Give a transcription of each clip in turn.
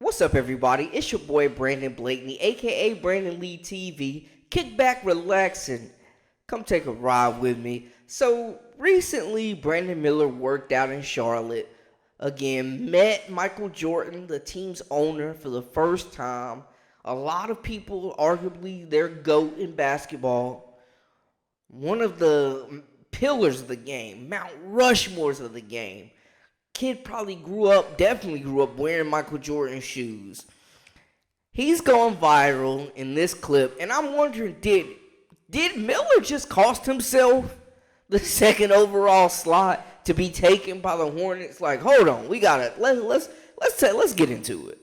What's up, everybody? It's your boy Brandon Blakeney, aka Brandon Lee TV. Kick back, relax, and come take a ride with me. So, recently, Brandon Miller worked out in Charlotte. Again, met Michael Jordan, the team's owner, for the first time. A lot of people, arguably, their GOAT in basketball. One of the pillars of the game, Mount Rushmores of the game. Kid definitely grew up wearing Michael Jordan shoes. He's going viral in this clip, and I'm wondering, did Miller just cost himself the second overall slot to be taken by the Hornets? Like, hold on, let's get into it.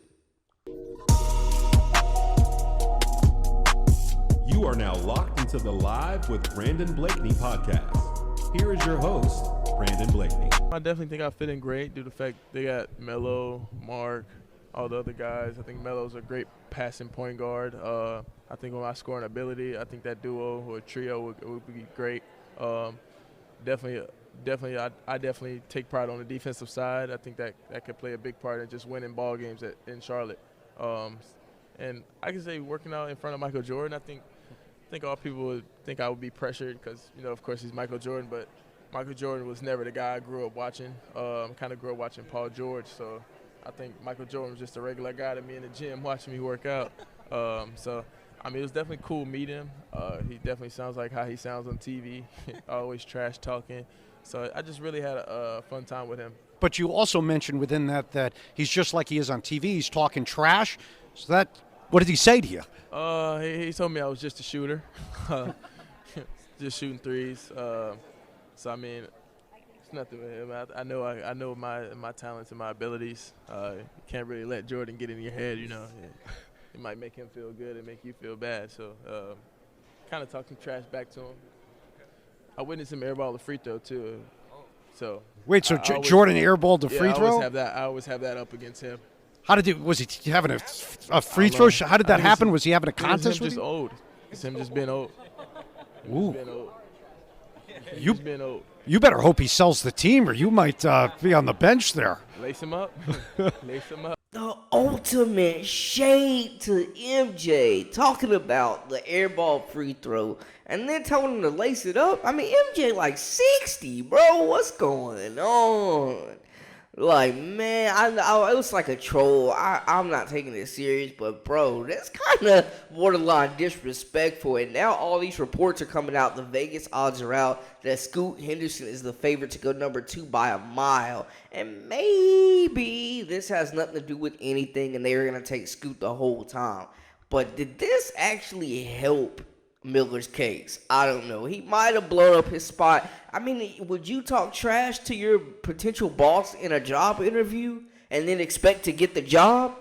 You are now locked into the Live with Brandon Blakeney podcast. Here is your host, Brandon Blakeney. I definitely think I fit in great due to the fact they got Melo, Mark, all the other guys. I think Melo's a great passing point guard. I think with my scoring ability, I think that duo or trio would be great. Definitely, I definitely take pride on the defensive side. I think that could play a big part in just winning ball games in Charlotte. And I can say working out in front of Michael Jordan, I think all people would think I would be pressured because, of course, he's Michael Jordan, but Michael Jordan was never the guy I grew up watching. Kind of grew up watching Paul George, so I think Michael Jordan was just a regular guy to me in the gym watching me work out. It was definitely cool meeting him. He definitely sounds like how he sounds on TV, always trash talking. So I just really had a fun time with him. But you also mentioned within that he's just like he is on TV. He's talking trash. So what did he say to you? He told me I was just a shooter, just shooting threes. It's nothing with him. I know my talents and my abilities. You can't really let Jordan get in your head, It might make him feel good and make you feel bad. So kind of talking trash back to him. I witnessed him airball the free throw, too. So wait, so Jordan airballed the free throw? I always have that up against him. Was he having a free throw? How did that happen? Was he having a contest with you? Old. It's him just being old. You've been old. You better hope he sells the team or you might be on the bench there. Lace him up. Lace him up. The ultimate shade to MJ, talking about the airball free throw and then telling him to lace it up. MJ like 60, bro. What's going on? Like, man, it was like a troll. I'm not taking it serious, but, bro, that's kind of borderline disrespectful. And now all these reports are coming out. The Vegas odds are out that Scoot Henderson is the favorite to go number 2 by a mile. And maybe this has nothing to do with anything, and they were going to take Scoot the whole time. But did this actually help Miller's case? I don't know. He might have blown up his spot. Would you talk trash to your potential boss in a job interview and then expect to get the job?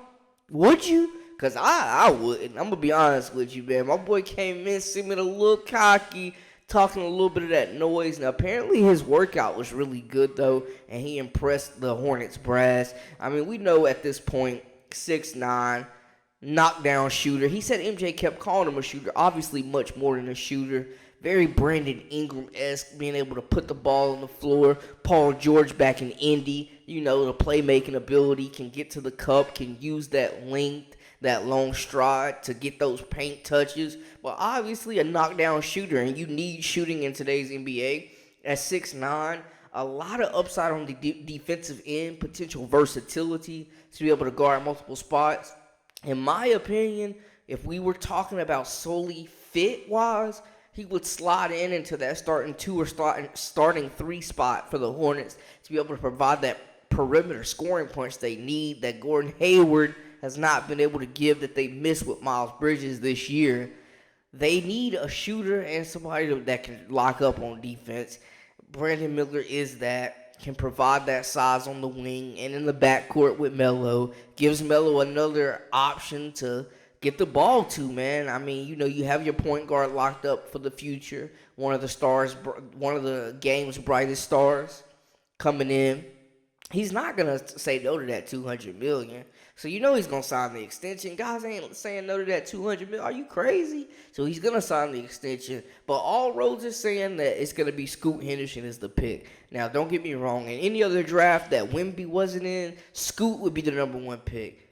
Would you? Because I wouldn't. I'm going to be honest with you, man. My boy came in, seeming a little cocky, talking a little bit of that noise. Now, apparently his workout was really good, though, and he impressed the Hornets brass. We know at this point, 6'9", knockdown shooter. He said MJ kept calling him a shooter. Obviously much more than a shooter. Very Brandon Ingram-esque, being able to put the ball on the floor. Paul George back in Indy. The playmaking ability, can get to the cup, can use that length, that long stride to get those paint touches. But obviously a knockdown shooter, and you need shooting in today's NBA. At 6'9", a lot of upside on the defensive end, potential versatility to be able to guard multiple spots. In my opinion, if we were talking about solely fit-wise, he would slide into that starting 2 or starting 3 spot for the Hornets to be able to provide that perimeter scoring points they need that Gordon Hayward has not been able to give, that they missed with Miles Bridges this year. They need a shooter and somebody that can lock up on defense. Brandon Miller is that. Can provide that size on the wing and in the backcourt with Melo. Gives Melo another option to get the ball to, man. You have your point guard locked up for the future. One of the game's brightest stars coming in. He's not going to say no to that $200 million. So he's going to sign the extension. Guys ain't saying no to that $200 million. Are you crazy? So he's going to sign the extension. But all roads are saying that it's going to be Scoot Henderson as the pick. Now, don't get me wrong. In any other draft that Wemby wasn't in, Scoot would be the number 1 pick.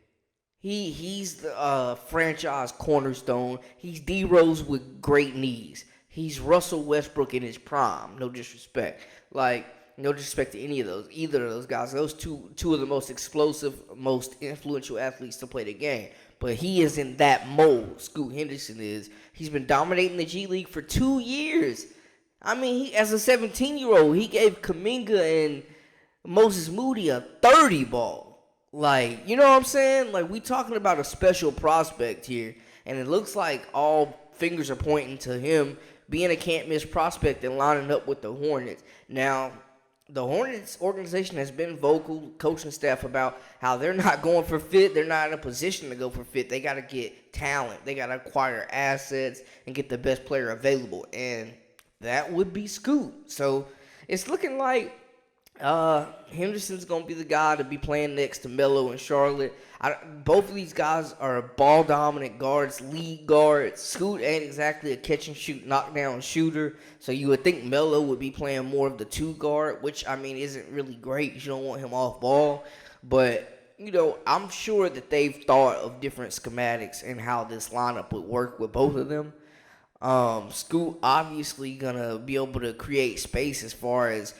He's the franchise cornerstone. He's D Rose with great knees. He's Russell Westbrook in his prime. No disrespect. Like, no disrespect to either of those guys. Those two of the most explosive, most influential athletes to play the game. But he is in that mold. Scoot Henderson is. He's been dominating the G League for 2 years. I mean, as a 17-year-old, he gave Kuminga and Moses Moody a 30 ball. Like, you know what I'm saying? Like, we talking about a special prospect here. And it looks like all fingers are pointing to him being a can't-miss prospect and lining up with the Hornets. Now, the Hornets organization has been vocal, coaching staff, about how they're not going for fit. They're not in a position to go for fit. They got to get talent. They got to acquire assets and get the best player available. And that would be Scoot. So it's looking like Henderson's going to be the guy to be playing next to Melo in Charlotte. Both of these guys are ball-dominant guards, lead guards. Scoot ain't exactly a catch-and-shoot, knockdown shooter, so you would think Melo would be playing more of the two-guard, which, I mean, isn't really great. You don't want him off ball. But, you know, I'm sure that they've thought of different schematics and how this lineup would work with both of them. Scoot obviously going to be able to create space as far as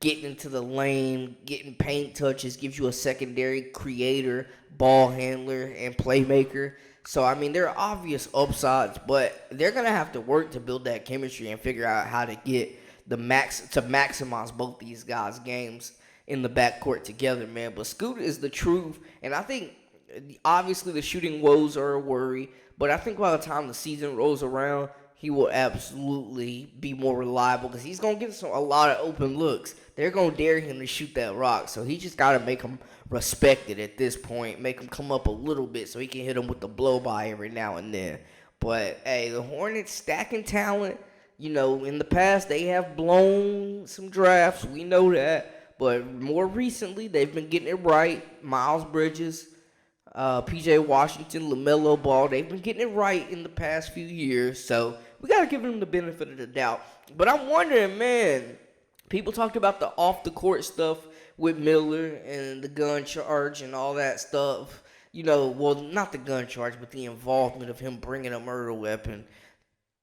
getting into the lane, getting paint touches, gives you a secondary creator, ball handler, and playmaker. So, I mean, there are obvious upsides, but they're going to have to work to build that chemistry and figure out how to get to maximize both these guys' games in the backcourt together, man. But Scoot is the truth, and I think obviously the shooting woes are a worry, but I think by the time the season rolls around, he will absolutely be more reliable because he's going to get a lot of open looks. They're going to dare him to shoot that rock, so he just got to make him respected at this point, make him come up a little bit so he can hit him with the blow-by every now and then. But, hey, the Hornets stacking talent. You know, in the past, they have blown some drafts. We know that. But more recently, they've been getting it right. Miles Bridges, P.J. Washington, LaMelo Ball, they've been getting it right in the past few years. So we got to give them the benefit of the doubt. But I'm wondering, man, people talked about the off-the-court stuff with Miller and the gun charge and all that stuff. You know, well, not the gun charge, but the involvement of him bringing a murder weapon,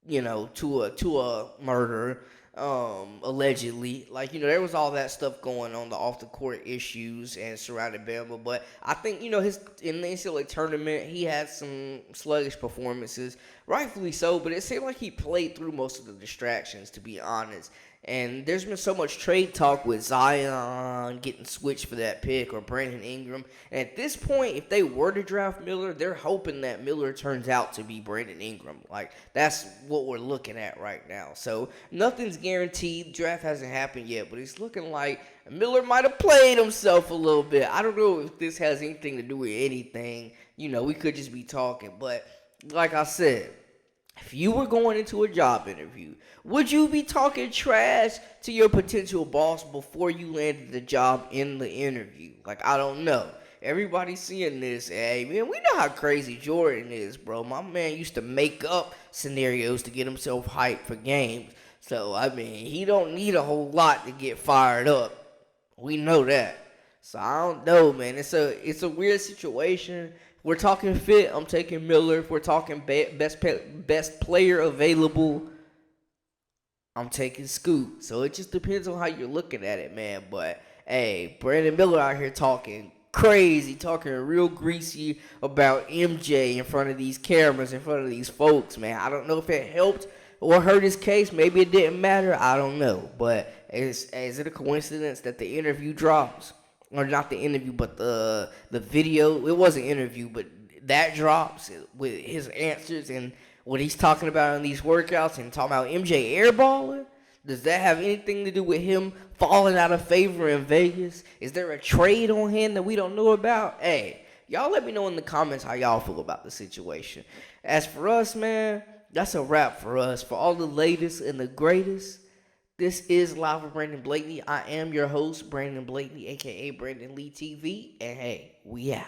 you know, to a murderer, allegedly. Like, you know, there was all that stuff going on, the off-the-court issues and surrounding Bama. But I think, you know, in the NCAA tournament, he had some sluggish performances, rightfully so, but it seemed like he played through most of the distractions, to be honest. And there's been so much trade talk with Zion getting switched for that pick or Brandon Ingram. And at this point, if they were to draft Miller, they're hoping that Miller turns out to be Brandon Ingram. Like, that's what we're looking at right now. So nothing's guaranteed. Draft hasn't happened yet, but it's looking like Miller might have played himself a little bit. I don't know if this has anything to do with anything. You know, we could just be talking. But like I said, if you were going into a job interview, would you be talking trash to your potential boss before you landed the job in the interview? Like, I don't know. Everybody's seeing this. Hey, man, we know how crazy Jordan is, bro. My man used to make up scenarios to get himself hyped for games. So, I mean, he don't need a whole lot to get fired up. We know that. So, I don't know, man. It's a weird situation. We're talking fit, I'm taking Miller. If we're talking best player available, I'm taking Scoot. So it just depends on how you're looking at it, man. But, hey, Brandon Miller out here talking crazy, talking real greasy about MJ in front of these cameras, in front of these folks, man. I don't know if it helped or hurt his case. Maybe it didn't matter. I don't know. But is it a coincidence that the interview drops? Or not the interview, but the video. It was an interview, but that drops with his answers and what he's talking about in these workouts and talking about MJ airballing. Does that have anything to do with him falling out of favor in Vegas? Is there a trade on him that we don't know about? Hey, y'all let me know in the comments how y'all feel about the situation. As for us, man, that's a wrap for us. For all the latest and the greatest, this is Live with Brandon Blakeney. I am your host, Brandon Blakeney, a.k.a. Brandon Lee TV. And hey, we out.